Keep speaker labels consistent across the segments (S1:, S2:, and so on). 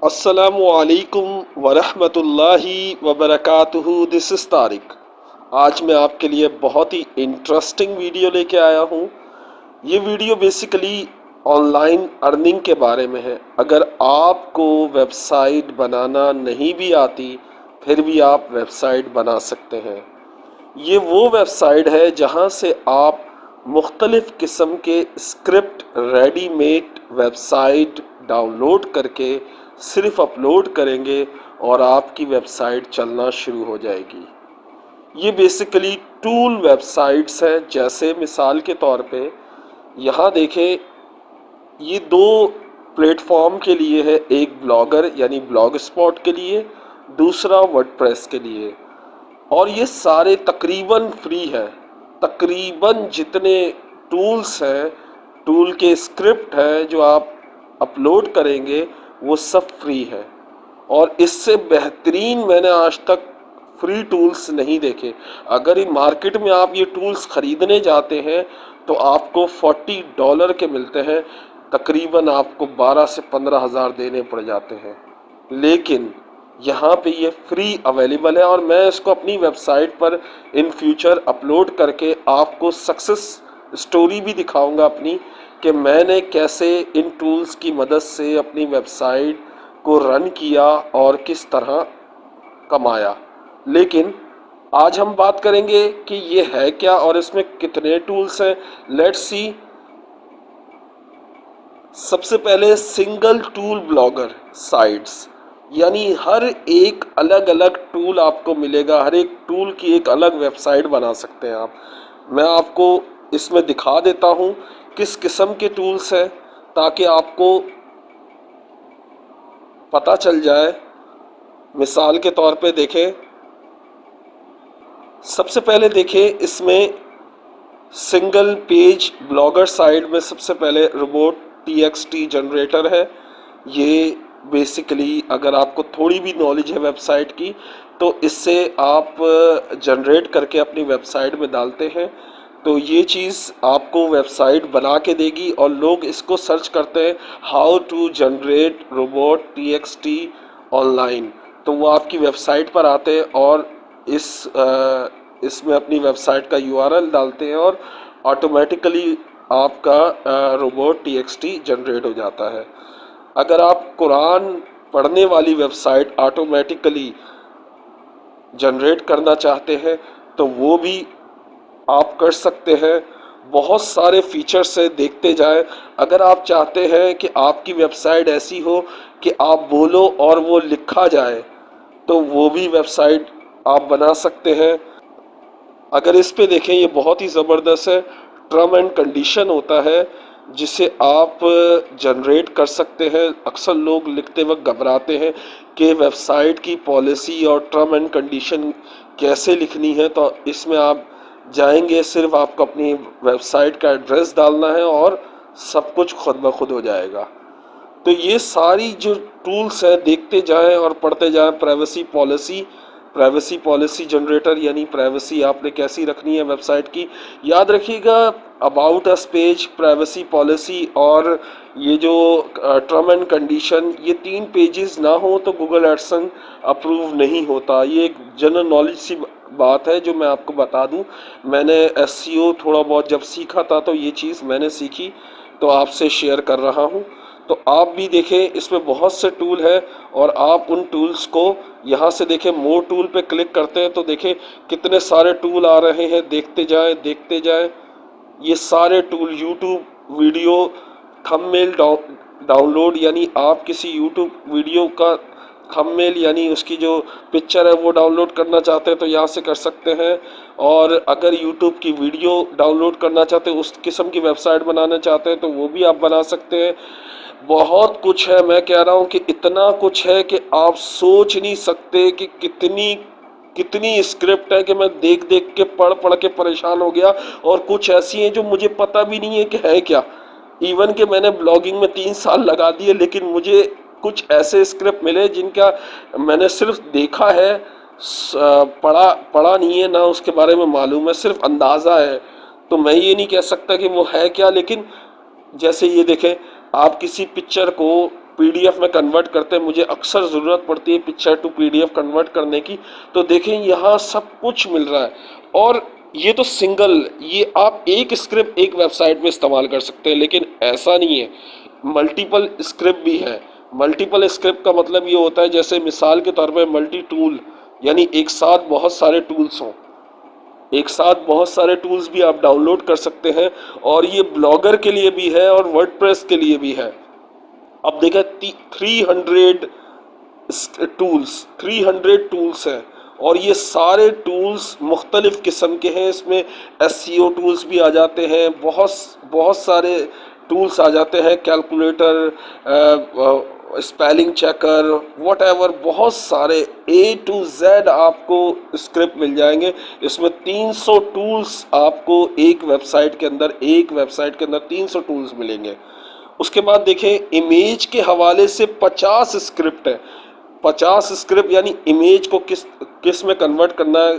S1: अस्सलामुअलैकुम वरहमतुल्लाहि वबरकातुहू। This is Tariq. आज मैं आपके लिए बहुत ही इंटरेस्टिंग वीडियो लेके आया हूँ। ये वीडियो बेसिकली ऑनलाइन अर्निंग के बारे में है। अगर आपको वेबसाइट बनाना नहीं भी आती फिर भी आप वेबसाइट बना सकते हैं। ये वो वेबसाइट है जहाँ से आप मुख्तलिफ़ किस्म के स्क्रिप्ट रेडीमेड वेबसाइट डाउनलोड करके सिर्फ अपलोड करेंगे और आपकी वेबसाइट चलना शुरू हो जाएगी। ये बेसिकली टूल वेबसाइट्स हैं। जैसे मिसाल के तौर पे यहाँ देखें, ये दो प्लेटफॉर्म के लिए है। एक ब्लॉगर यानी ब्लॉग स्पॉट के लिए, दूसरा वर्डप्रेस के लिए। और ये सारे तकरीबन फ्री है। तकरीबन जितने टूल्स हैं, टूल के स्क्रिप्ट हैं जो आप अपलोड करेंगे वो सब फ्री है। और इससे बेहतरीन मैंने आज तक फ्री टूल्स नहीं देखे। अगर ये मार्केट में आप ये टूल्स ख़रीदने जाते हैं तो आपको $40 के मिलते हैं। तकरीबन आपको 12 से 15 हज़ार देने पड़ जाते हैं। लेकिन यहाँ पे ये फ्री अवेलेबल है और मैं इसको अपनी वेबसाइट पर इन फ्यूचर अपलोड करके आपको सक्सेस स्टोरी भी दिखाऊंगा अपनी, कि मैंने कैसे इन टूल्स की मदद से अपनी वेबसाइट को रन किया और किस तरह कमाया। लेकिन आज हम बात करेंगे कि ये है क्या और इसमें कितने टूल्स हैं। Let's see. सबसे पहले सिंगल टूल ब्लॉगर साइट्स, यानी हर एक अलग अलग टूल आपको मिलेगा। हर एक टूल की एक अलग वेबसाइट बना सकते हैं आप। मैं आपको इसमें दिखा देता हूँ किस किस्म के टूल्स हैं ताकि आपको पता चल जाए। मिसाल के तौर पे देखें, सबसे पहले देखें इसमें सिंगल पेज ब्लॉगर साइट में सबसे पहले रोबोट TXT जनरेटर है। ये बेसिकली अगर आपको थोड़ी भी नॉलेज है वेबसाइट की तो इससे आप जनरेट करके अपनी वेबसाइट में डालते हैं तो ये चीज़ आपको वेबसाइट बना के देगी। और लोग इसको सर्च करते हैं how to generate robot TXT online, तो वो आपकी वेबसाइट पर आते हैं और इसमें अपनी वेबसाइट का URL डालते हैं और ऑटोमेटिकली आपका रोबोट TXT जनरेट हो जाता है। अगर आप कुरान पढ़ने वाली वेबसाइट ऑटोमेटिकली जनरेट करना चाहते हैं तो वो भी आप कर सकते हैं। बहुत सारे फीचर्स से देखते जाएं। अगर आप चाहते हैं कि आपकी वेबसाइट ऐसी हो कि आप बोलो और वो लिखा जाए तो वो भी वेबसाइट आप बना सकते हैं। अगर इस पे देखें, ये बहुत ही ज़बरदस्त है। टर्म एंड कंडीशन होता है जिसे आप जनरेट कर सकते हैं। अक्सर लोग लिखते वक्त घबराते हैं कि वेबसाइट की पॉलिसी और टर्म एंड कंडीशन कैसे लिखनी है, तो इसमें आप जाएंगे, सिर्फ आपको अपनी वेबसाइट का एड्रेस डालना है और सब कुछ खुद ब खुद हो जाएगा। तो ये सारी जो टूल्स हैं देखते जाएं और पढ़ते जाएं। प्राइवेसी पॉलिसी जनरेटर, यानी प्राइवेसी आपने कैसी रखनी है वेबसाइट की। याद रखिएगा, about us page, privacy policy और ये जो टर्म एंड कंडीशन, ये 3 पेजेस ना हो तो गूगल एडसन अप्रूव नहीं होता। ये एक जनरल नॉलेज सी बात है जो मैं आपको बता दूं। मैंने SEO थोड़ा बहुत जब सीखा था तो ये चीज़ मैंने सीखी तो आपसे शेयर कर रहा हूँ। तो आप भी देखें, इसमें बहुत से टूल है और आप उन टूल्स को यहाँ से देखें। मोर टूल पे क्लिक करते हैं तो देखें कितने सारे टूल आ रहे हैं। देखते जाएं देखते जाएं। ये सारे tool, YouTube video thumbnail download, यानी आप किसी यूट्यूब वीडियो का थंबनेल यानी उसकी जो पिक्चर है वो डाउनलोड करना चाहते हैं तो यहाँ से कर सकते हैं। और अगर यूट्यूब की वीडियो डाउनलोड करना चाहते हैं, उस किस्म की वेबसाइट बनाना चाहते हैं तो वो भी आप बना सकते हैं। बहुत कुछ है। मैं कह रहा हूँ कि इतना कुछ है कि आप सोच नहीं सकते कि कितनी कितनी स्क्रिप्ट है कि मैं देख देख के पढ़ पढ़ के परेशान हो गया। और कुछ ऐसी हैं जो मुझे पता भी नहीं है कि है क्या। इवन कि मैंने ब्लॉगिंग में 3 साल लगा दिए लेकिन मुझे कुछ ऐसे स्क्रिप्ट मिले जिनका मैंने सिर्फ देखा है, पढ़ा पढ़ा नहीं है, ना उसके बारे में मालूम है, सिर्फ अंदाज़ा है। तो मैं ये नहीं कह सकता कि वो है क्या। लेकिन जैसे ये देखें, आप किसी पिक्चर को पीडीएफ में कन्वर्ट करते हैं, मुझे अक्सर ज़रूरत पड़ती है पिक्चर टू पीडीएफ कन्वर्ट करने की, तो देखें यहाँ सब कुछ मिल रहा है। और ये तो सिंगल, ये आप एक स्क्रिप्ट एक वेबसाइट में इस्तेमाल कर सकते हैं, लेकिन ऐसा नहीं है, मल्टीपल स्क्रिप्ट भी है। मल्टीपल स्क्रिप्ट का मतलब ये होता है जैसे मिसाल के तौर पे मल्टी टूल, यानी एक साथ बहुत सारे टूल्स हों, एक साथ बहुत सारे टूल्स भी आप डाउनलोड कर सकते हैं। और ये ब्लॉगर के लिए भी है और वर्डप्रेस के लिए भी है। अब देखा 300 टूल्स हैं, और ये सारे टूल्स मुख्तलिफ किस्म के हैं। इसमें एसईओ टूल्स भी आ जाते हैं, बहुत बहुत सारे टूल्स आ जाते हैं, calculator, spelling checker, what ever, बहुत सारे ए टू जेड आपको स्क्रिप्ट मिल जाएंगे। इसमें 300 टूल्स आपको एक वेबसाइट के अंदर 300 टूल्स मिलेंगे। उसके बाद देखें इमेज के हवाले से 50 स्क्रिप्ट है। 50 स्क्रिप्ट यानी इमेज को किस में कन्वर्ट करना है,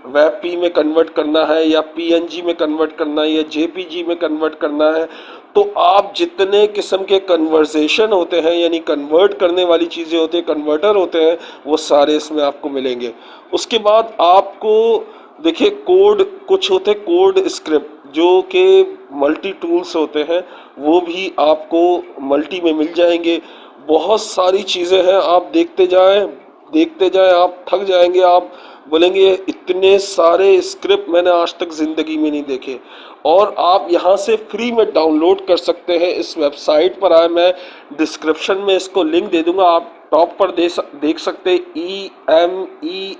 S1: वेब पी में कन्वर्ट करना है, या पीएनजी में कन्वर्ट करना है, या जेपीजी में कन्वर्ट करना है। तो आप जितने किस्म के कन्वर्सेशन होते हैं, यानी कन्वर्ट करने वाली चीज़ें होती हैं, कन्वर्टर होते हैं, वो सारे इसमें आपको मिलेंगे। उसके बाद आपको देखिए कोड, कुछ होते हैं कोड स्क्रिप्ट जो कि मल्टी टूल्स होते हैं, वो भी आपको मल्टी में मिल जाएंगे। बहुत सारी चीज़ें हैं, आप देखते जाएं, आप थक जाएंगे, आप बोलेंगे इतने सारे स्क्रिप्ट मैंने आज तक ज़िंदगी में नहीं देखे। और आप यहाँ से फ्री में डाउनलोड कर सकते हैं। इस वेबसाइट पर आए, मैं डिस्क्रिप्शन में इसको लिंक दे दूँगा, आप टॉप पर देख सकते हैं,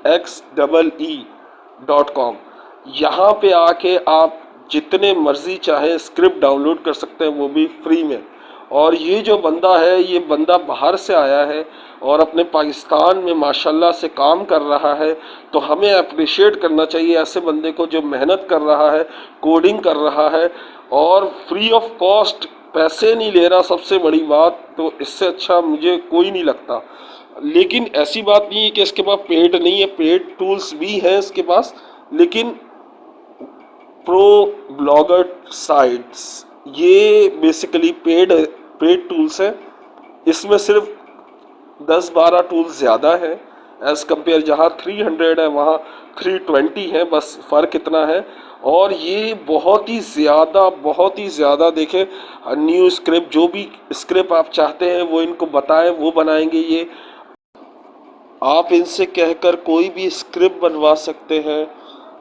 S1: EMEXEE.com। यहाँ पे आके आप जितने मर्जी चाहे स्क्रिप्ट डाउनलोड कर सकते हैं, वो भी फ्री में। और ये जो बंदा है, ये बंदा बाहर से आया है और अपने पाकिस्तान में माशाल्लाह से काम कर रहा है, तो हमें अप्रिशिएट करना चाहिए ऐसे बंदे को जो मेहनत कर रहा है, कोडिंग कर रहा है और फ्री ऑफ कॉस्ट, पैसे नहीं ले रहा। सबसे बड़ी बात तो इससे अच्छा मुझे कोई नहीं लगता। लेकिन ऐसी बात नहीं है कि इसके पास पेड नहीं है, पेड टूल्स भी हैं इसके पास, लेकिन प्रो ब्लॉगर साइट्स ये बेसिकली पेड टूल्स हैं। इसमें सिर्फ 10-12 टूल्स ज़्यादा है एज़ कम्पेयर, जहाँ 300 है वहाँ 320 है, बस फ़र्क इतना है। और ये बहुत ही ज़्यादा देखें, न्यू स्क्रिप्ट, जो भी स्क्रिप्ट आप चाहते हैं वो इनको बताएं, वो बनाएंगे। ये आप इनसे कहकर कोई भी स्क्रिप्ट बनवा सकते हैं।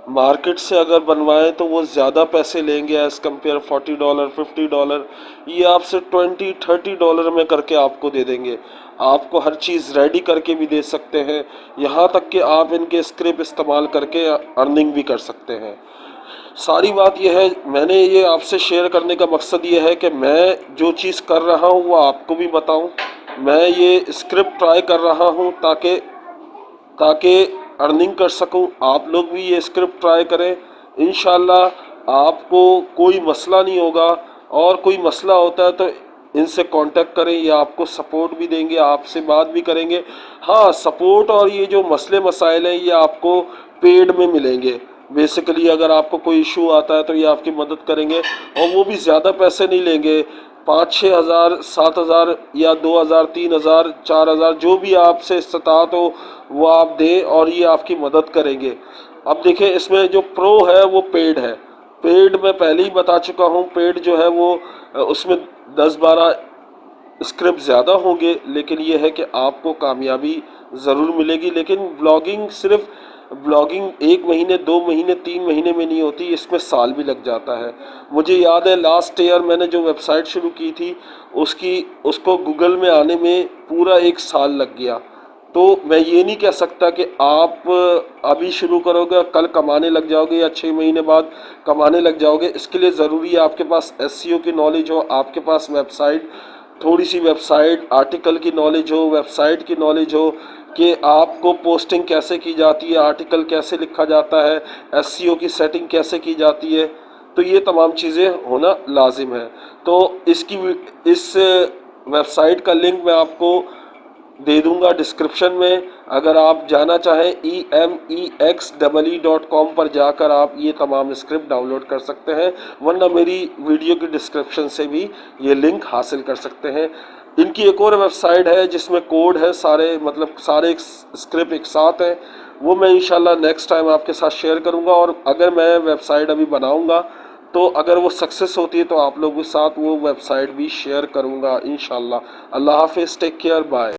S1: मार्केट से अगर बनवाएं तो वो ज़्यादा पैसे लेंगे एज़ कम्पेयर, $40 $50। ये आपसे $20-30 में करके आपको दे देंगे। आपको हर चीज़ रेडी करके भी दे सकते हैं, यहाँ तक कि आप इनके स्क्रिप्ट इस्तेमाल करके अर्निंग भी कर सकते हैं। सारी बात यह है, मैंने ये आपसे शेयर करने का मकसद ये है कि मैं जो चीज़ कर रहा हूँ वो आपको भी बताऊँ। मैं ये स्क्रिप्ट ट्राई कर रहा हूँ ताकि अर्निंग कर सकूं। आप लोग भी ये स्क्रिप्ट ट्राई करें, इंशाल्लाह आपको कोई मसला नहीं होगा। और कोई मसला होता है तो इनसे कांटेक्ट करें, ये आपको सपोर्ट भी देंगे, आपसे बात भी करेंगे। हाँ, सपोर्ट और ये जो मसले मसाइल हैं ये आपको पेड में मिलेंगे। बेसिकली अगर आपको कोई इशू आता है तो ये आपकी मदद करेंगे, और वो भी ज़्यादा पैसे नहीं लेंगे। 5-6 हज़ार, 7 हज़ार या 2 हज़ार, 3 हज़ार, 4 हज़ार, जो भी आपसे इस्तात हो वो आप दें, और ये आपकी मदद करेंगे। अब देखिए इसमें जो प्रो है वो पेड है। पेड मैं पहले ही बता चुका हूँ, पेड जो है वो उसमें 10-12 स्क्रिप्ट ज़्यादा होंगे, लेकिन ये है कि आपको कामयाबी ज़रूर मिलेगी। लेकिन ब्लॉगिंग 1 महीने, 2 महीने, 3 महीने में नहीं होती, इसमें साल भी लग जाता है। मुझे याद है लास्ट ईयर मैंने जो वेबसाइट शुरू की थी उसको गूगल में आने में पूरा 1 साल लग गया। तो मैं ये नहीं कह सकता कि आप अभी शुरू करोगे कल कमाने लग जाओगे, या 6 महीने बाद कमाने लग जाओगे। इसके लिए ज़रूरी है आपके पास एसईओ की नॉलेज हो, आपके पास थोड़ी सी वेबसाइट आर्टिकल की नॉलेज हो, वेबसाइट की नॉलेज हो कि आपको पोस्टिंग कैसे की जाती है, आर्टिकल कैसे लिखा जाता है, एसईओ की सेटिंग कैसे की जाती है। तो ये तमाम चीज़ें होना लाजिम है। तो इस वेबसाइट का लिंक मैं आपको दे दूंगा डिस्क्रिप्शन में। अगर आप जाना चाहें EMEXEE.com पर जाकर आप ये तमाम स्क्रिप्ट डाउनलोड कर सकते हैं, वरना मेरी वीडियो की डिस्क्रिप्शन से भी ये लिंक हासिल कर सकते हैं। इनकी एक और वेबसाइट है जिसमें कोड है, सारे मतलब सारे स्क्रिप्ट एक साथ हैं, वो मैं इंशाल्लाह नेक्स्ट टाइम आपके साथ शेयर करूंगा। और अगर मैं वेबसाइट अभी बनाऊंगा तो अगर वो सक्सेस होती है तो आप लोगों के साथ वो वेबसाइट भी शेयर करूंगा इंशाल्लाह। अल्लाह हाफिज़, टेक केयर, बाय।